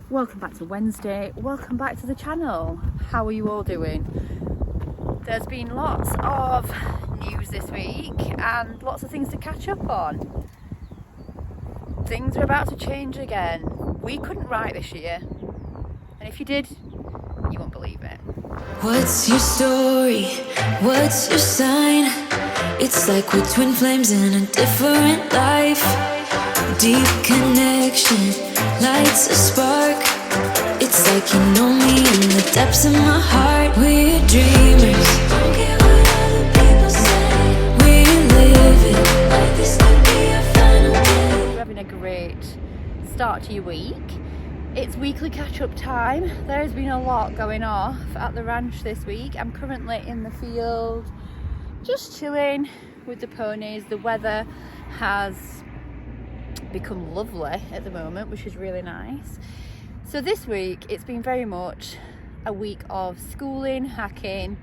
Welcome back to Wednesday, welcome back to the channel. How are you all doing? There's been lots of news this week and lots of things to catch up on. Things are about to change again. We couldn't write this year, and if you did, you won't believe it. What's your story? What's your sign? It's like we're twin flames in a different life. Deep connection lights a spark. It's like you know me in the depths of my heart. We're dreamers, don't care what other people say. We live it like this could be our final day. You're having a great start to your week. It's weekly catch-up time. There's been a lot going off at the ranch this week. I'm currently in the field, just chilling with the ponies. The weather has become lovely at the moment, which is really nice. So this week, it's been very much a week of schooling, hacking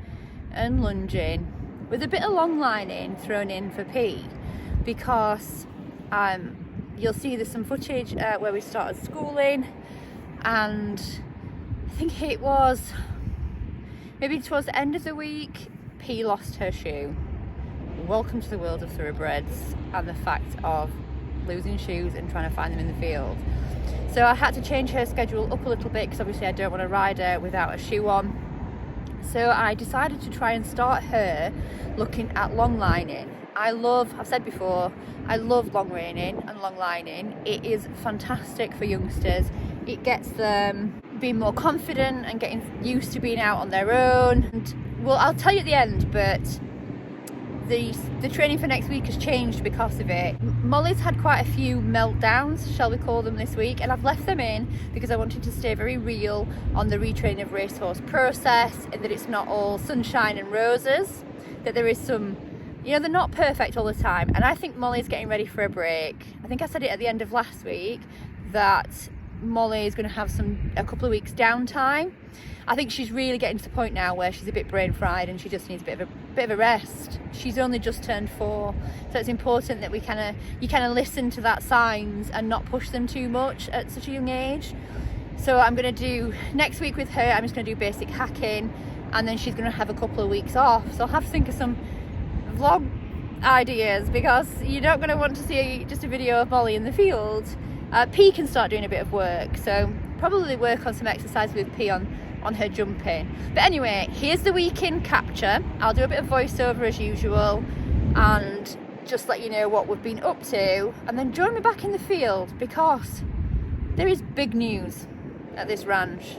and lunging, with a bit of long lining thrown in for P, because you'll see there's some footage where we started schooling, and I think it was maybe towards the end of the week, P lost her shoe. Welcome to the world of thoroughbreds and the fact of losing shoes and trying to find them in the field. So I had to change her schedule up a little bit, because obviously I don't want to ride her without a shoe on. So I decided to try and start her looking at long lining. I've said before, I love long reining and long lining. It is fantastic for youngsters. It gets them being more confident and getting used to being out on their own. And, well, I'll tell you at the end, but the training for next week has changed because of it. Molly's had quite a few meltdowns, shall we call them, this week, and I've left them in because I wanted to stay very real on the retraining of racehorse process, and that it's not all sunshine and roses, that there is some, they're not perfect all the time. And I think Molly's getting ready for a break. I think I said it at the end of last week that Molly is going to have a couple of weeks downtime. I think she's really getting to the point now where she's a bit brain fried and she just needs a bit of a rest. She's only just turned 4, so it's important that you kind of listen to that signs and not push them too much at such a young age. So I'm going to do next week with her. I'm just going to do basic hacking, and then she's going to have a couple of weeks off. So I'll have to think of some vlog ideas, because you're not going to want to see just a video of Molly in the field. P can start doing a bit of work, so probably work on some exercise with P on her jumping. But anyway, here's the week in capture. I'll do a bit of voiceover as usual and just let you know what we've been up to, and then join me back in the field, because there is big news at this ranch.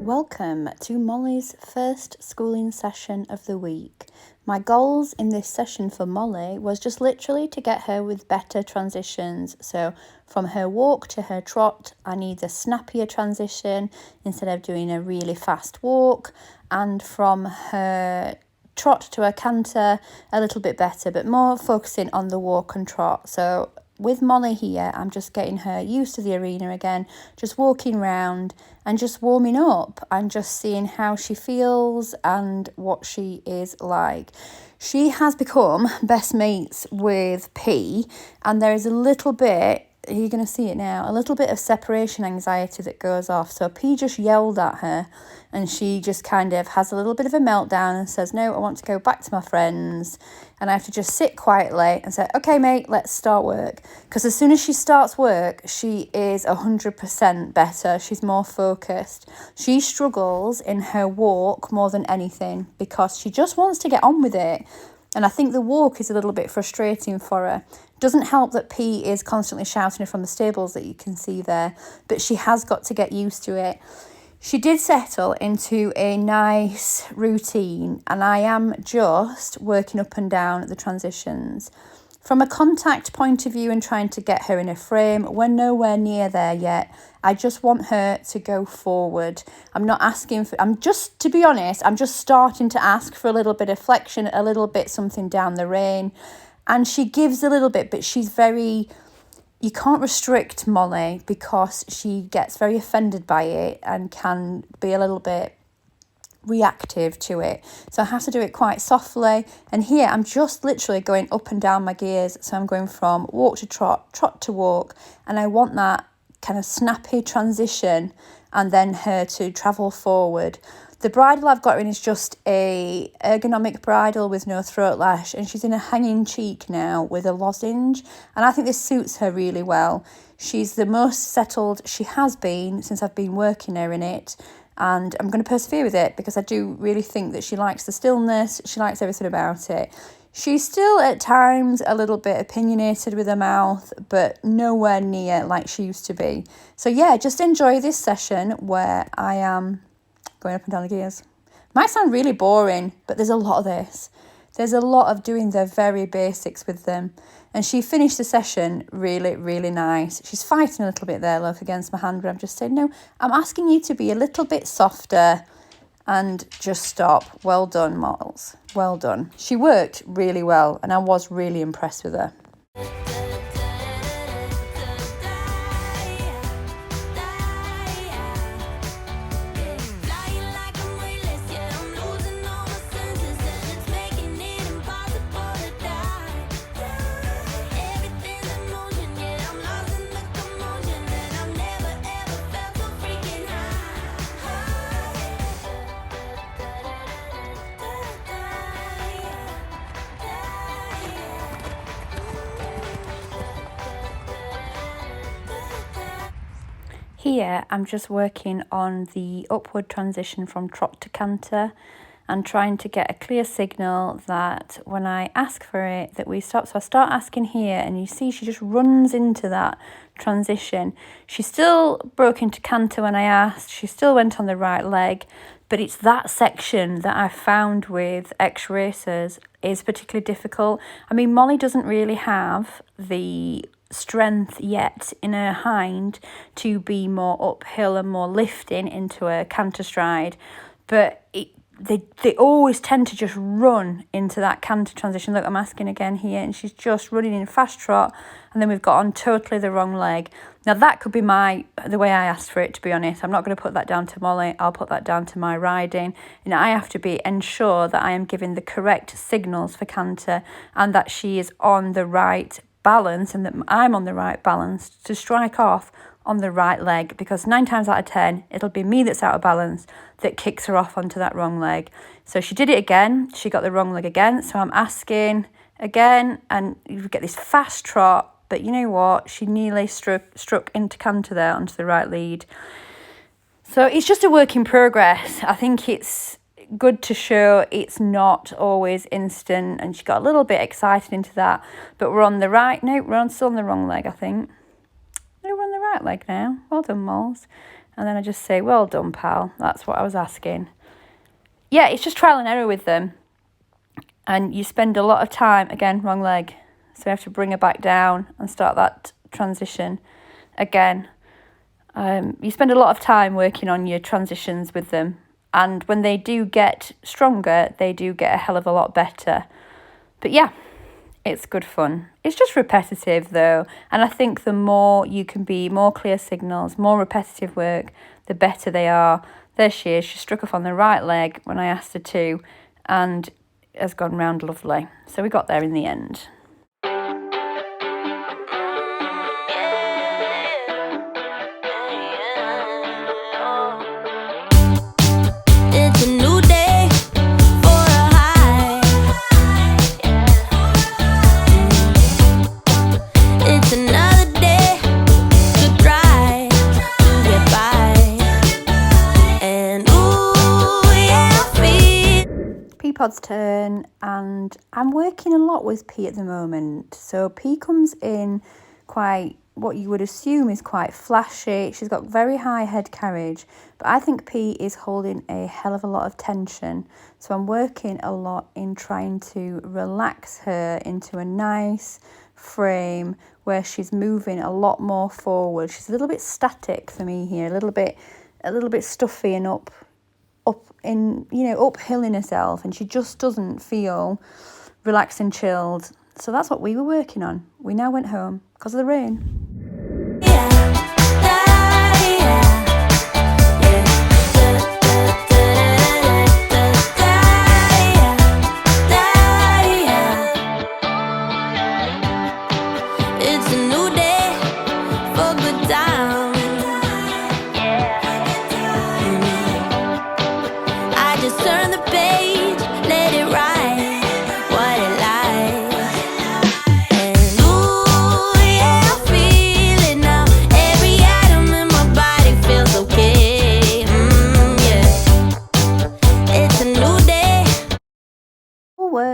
Welcome to Molly's first schooling session of the week. My goals in this session for Molly was just literally to get her with better transitions. So from her walk to her trot, I need a snappier transition instead of doing a really fast walk. And from her trot to her canter, a little bit better, but more focusing on the walk and trot. So with Molly here, I'm just getting her used to the arena again, just walking around and just warming up and just seeing how she feels and what she is like. She has become best mates with P, and there is a little bit, you're going to see it now, a little bit of separation anxiety that goes off. So P just yelled at her, and she just kind of has a little bit of a meltdown and says, no, I want to go back to my friends. And I have to just sit quietly and say, okay, mate, let's start work. Because as soon as she starts work, she is 100% better. She's more focused. She struggles in her walk more than anything because she just wants to get on with it. And I think the walk is a little bit frustrating for her. Doesn't help that P is constantly shouting her from the stables that you can see there, but she has got to get used to it. She did settle into a nice routine, and I am just working up and down the transitions. From a contact point of view and trying to get her in a frame, we're nowhere near there yet. I just want her to go forward. To be honest, I'm just starting to ask for a little bit of flexion, a little bit something down the rein. And she gives a little bit, but you can't restrict Molly because she gets very offended by it and can be a little bit reactive to it. So I have to do it quite softly. And here I'm just literally going up and down my gears. So I'm going from walk to trot, trot to walk. And I want that kind of snappy transition and then her to travel forward. The bridle I've got her in is just a ergonomic bridle with no throat lash, and she's in a hanging cheek now with a lozenge, and I think this suits her really well. She's the most settled she has been since I've been working her in it, and I'm going to persevere with it because I do really think that she likes the stillness, she likes everything about it. She's still at times a little bit opinionated with her mouth, but nowhere near like she used to be. So yeah, just enjoy this session where I am going up and down the gears. Might sound really boring, but there's a lot of this. There's a lot of doing the very basics with them. And she finished the session really, really nice. She's fighting a little bit there, love, against my hand, but I'm just saying, no, I'm asking you to be a little bit softer and just stop. Well done, models. Well done. She worked really well, and I was really impressed with her. Here I'm just working on the upward transition from trot to canter and trying to get a clear signal that when I ask for it that we stop. So I start asking here and you see she just runs into that transition. She still broke into canter when I asked, she still went on the right leg, but it's that section that I found with exracers is particularly difficult. I mean, Molly doesn't really have the strength yet in her hind to be more uphill and more lifting into a canter stride, but they always tend to just run into that canter transition. Look, I'm asking again here, and she's just running in fast trot, and then we've got on totally the wrong leg. Now that could be the way I asked for it, to be honest. I'm not going to put that down to Molly, I'll put that down to my riding, and I have to ensure that I am giving the correct signals for canter and that she is on the right balance and that I'm on the right balance to strike off on the right leg, because 9 times out of 10 it'll be me that's out of balance that kicks her off onto that wrong leg. So she did it again, she got the wrong leg again, so I'm asking again, and you get this fast trot, but you know what, she nearly struck into canter there onto the right lead. So it's just a work in progress. I think it's good to show it's not always instant, and she got a little bit excited into that, but we're on the right, no, still on the wrong leg, I think. No, we're on the right leg now. Well done, Moles. And then I just say, well done, pal. That's what I was asking. Yeah, it's just trial and error with them. And you spend a lot of time, again, wrong leg. So you have to bring her back down and start that transition again. You spend a lot of time working on your transitions with them. And when they do get stronger, they do get a hell of a lot better. But yeah, it's good fun. It's just repetitive though. And I think the more you can be, more clear signals, more repetitive work, the better they are. There she is. She struck off on the right leg when I asked her to, and has gone round lovely. So we got there in the end. Pod's turn, and I'm working a lot with P at the moment. So P comes in quite what you would assume is quite flashy. She's got very high head carriage, but I think P is holding a hell of a lot of tension. So I'm working a lot in trying to relax her into a nice frame where she's moving a lot more forward. She's a little bit static for me here, a little bit stuffy and uphill in herself, and she just doesn't feel relaxed and chilled. So that's what we were working on. We now went home because of the rain. It's a new day for good times.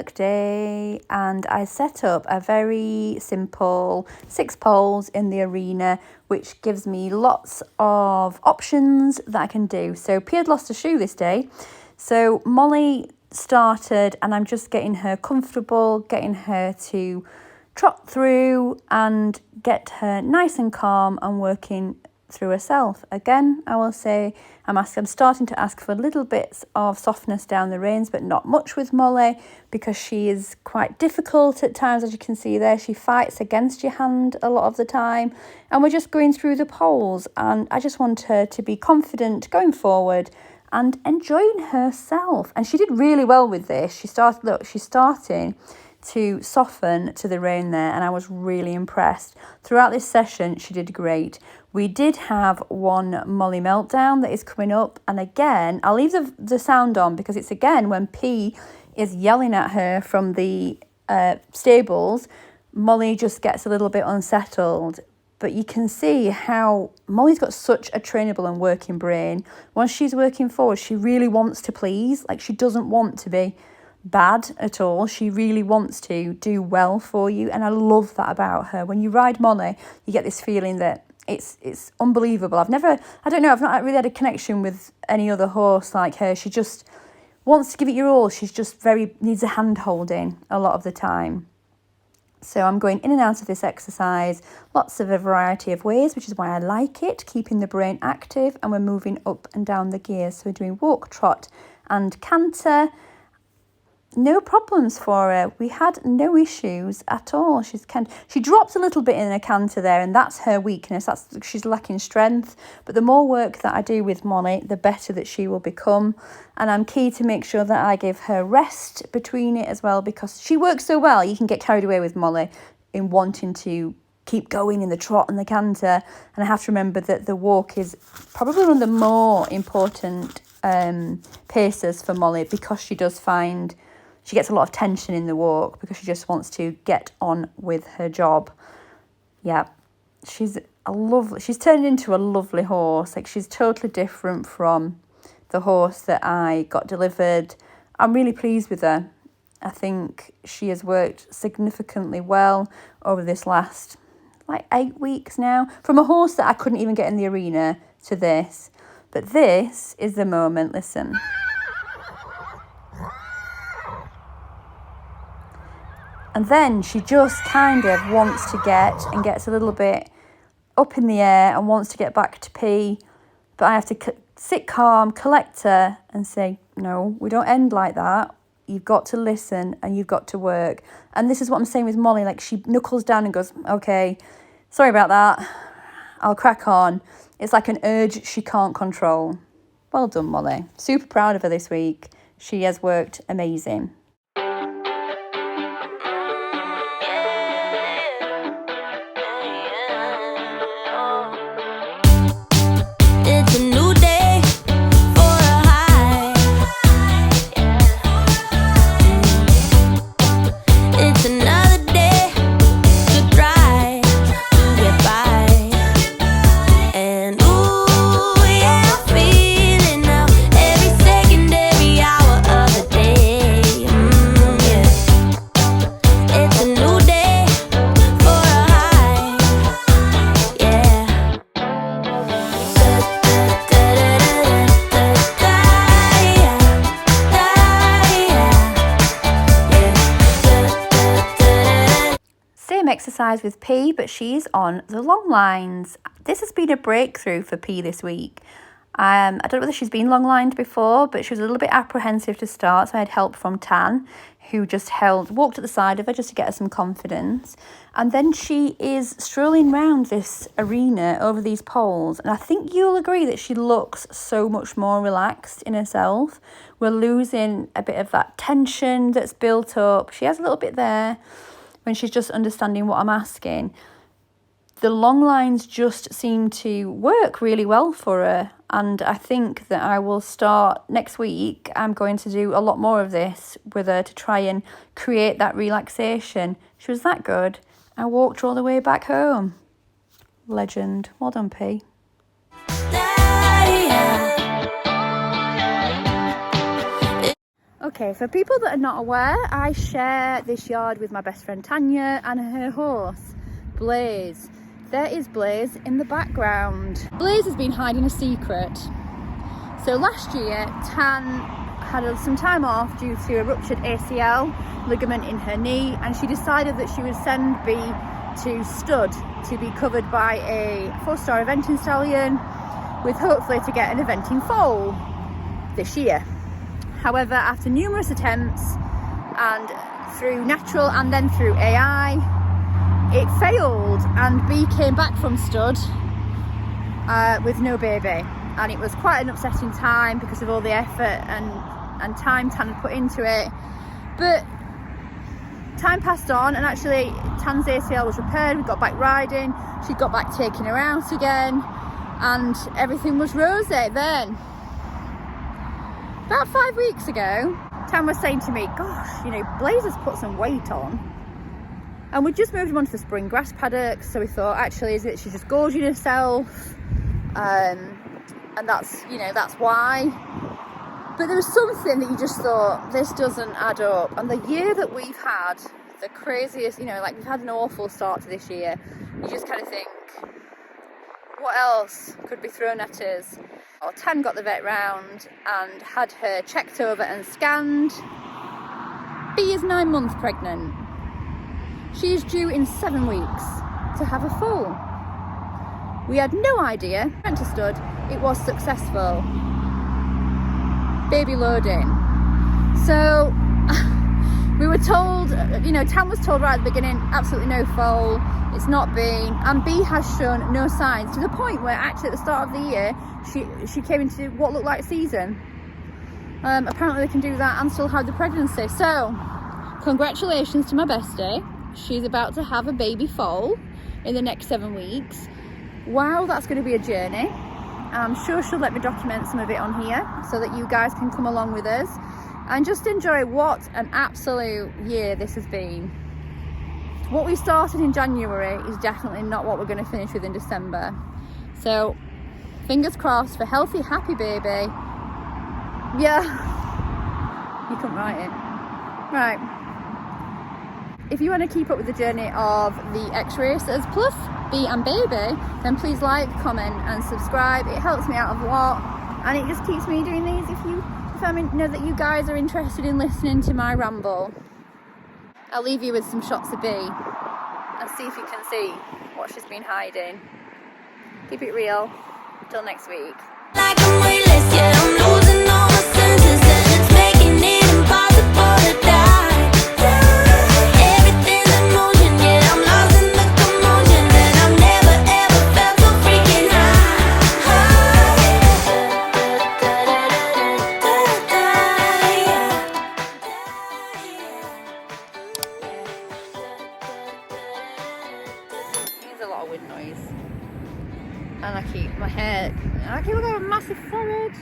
work day and I set up a very simple 6 poles in the arena, which gives me lots of options that I can do. So P had lost a shoe this day, so Molly started and I'm just getting her comfortable, getting her to trot through and get her nice and calm and working through herself. Again, I will say I'm starting to ask for little bits of softness down the reins, but not much with Molly, because she is quite difficult at times. As you can see there, she fights against your hand a lot of the time, and we're just going through the poles, and I just want her to be confident going forward and enjoying herself. And she did really well with this. She's starting to soften to the rein there, and I was really impressed. Throughout this session, she did great. We did have one Molly meltdown that is coming up, and again, I'll leave the sound on because it's again when P is yelling at her from the stables, Molly just gets a little bit unsettled. But you can see how Molly's got such a trainable and working brain. Once she's working forward, she really wants to please. Like, she doesn't want to be bad at all. She really wants to do well for you, and I love that about her. When you ride Molly, you get this feeling that it's unbelievable. I've not really had a connection with any other horse like her. She just wants to give it your all. She's just needs a hand holding a lot of the time. So I'm going in and out of this exercise, lots of a variety of ways, which is why I like it, keeping the brain active, and we're moving up and down the gears. So we're doing walk, trot and canter. No problems for her. We had no issues at all. She dropped a little bit in a canter there, and that's her weakness. She's lacking strength. But the more work that I do with Molly, the better that she will become. And I'm key to make sure that I give her rest between it as well, because she works so well. You can get carried away with Molly in wanting to keep going in the trot and the canter. And I have to remember that the walk is probably one of the more important paces for Molly, because she gets a lot of tension in the walk because she just wants to get on with her job. Yeah, she's turned into a lovely horse. Like, she's totally different from the horse that I got delivered. I'm really pleased with her. I think she has worked significantly well over this last 8 weeks now. From a horse that I couldn't even get in the arena to this. But this is the moment, listen. And then she just kind of wants to gets a little bit up in the air and wants to get back to P. But I have to sit calm, collect her and say, no, we don't end like that. You've got to listen and you've got to work. And this is what I'm saying with Molly. Like, she knuckles down and goes, okay, sorry about that. I'll crack on. It's like an urge she can't control. Well done, Molly. Super proud of her this week. She has worked amazing. Exercise with P, but she's on the long lines. This has been a breakthrough for P this week. I don't know whether she's been long lined before, but she was a little bit apprehensive to start, so I had help from Tan, who just walked at the side of her just to get her some confidence. And then she is strolling round this arena over these poles, and I think you'll agree that she looks so much more relaxed in herself. We're losing a bit of that tension that's built up. She has a little bit there when she's just understanding what I'm asking. The long lines just seem to work really well for her, and I think that I will start next week. I'm going to do a lot more of this with her to try and create that relaxation. She was that good. I walked her all the way back home. Legend. Well done, P. Okay, for people that are not aware, I share this yard with my best friend Tanya and her horse, Blaze. There is Blaze in the background. Blaze has been hiding a secret. So last year, Tan had some time off due to a ruptured ACL ligament in her knee, and she decided that she would send B to stud to be covered by a 4-star eventing stallion, with hopefully to get an eventing foal this year. However, after numerous attempts and through natural and then through AI, it failed, and B came back from stud with no baby, and it was quite an upsetting time because of all the effort and time Tan had put into it. But time passed on, and actually Tan's ACL was repaired. We got back riding, she got back taking her out again, and everything was rosy then. About 5 weeks ago, Tan was saying to me, gosh, you know, Blaze has put some weight on. And we just moved him onto the spring grass paddock, so we thought, actually, is it she's just gorging herself? And that's, you know, that's why. But there was something that you just thought, this doesn't add up. And the year that we've had, the craziest, you know, like we've had an awful start to this year. You just kind of think, what else could be thrown at us? Well, Tan got the vet round and had her checked over and scanned. B is 9 months pregnant. She is due in 7 weeks to have a foal. We had no idea. Went to stud. It was successful. Baby loading. So we were told, you know, Tan was told right at the beginning, absolutely no foal. It's not been, and B has shown no signs, to the point where actually at the start of the year she came into what looked like season. Apparently they can do that and still have the pregnancy. So congratulations to my bestie. She's about to have a baby foal in the next 7 weeks. Wow, that's going to be a journey. I'm sure she'll let me document some of it on here so that you guys can come along with us and just enjoy what an absolute year this has been. What we started in January is definitely not what we're going to finish with in December. So fingers crossed for healthy, happy baby. Yeah, you couldn't write it. Right. If you want to keep up with the journey of the X-Racers plus B and baby, then please like, comment and subscribe. It helps me out a lot, and it just keeps me doing these if I know that you guys are interested in listening to my ramble. I'll leave you with some shots of B and see if you can see what she's been hiding. Keep it real. Till next week. Like I'm weightless, yeah, I'm losing all my senses, and it's making it impossible to die. Everything's in motion, yeah, I'm lost in the commotion, and I've never ever felt so freaking Here's a lot of wind noise. And I keep my hair, and I keep looking at a massive forehead.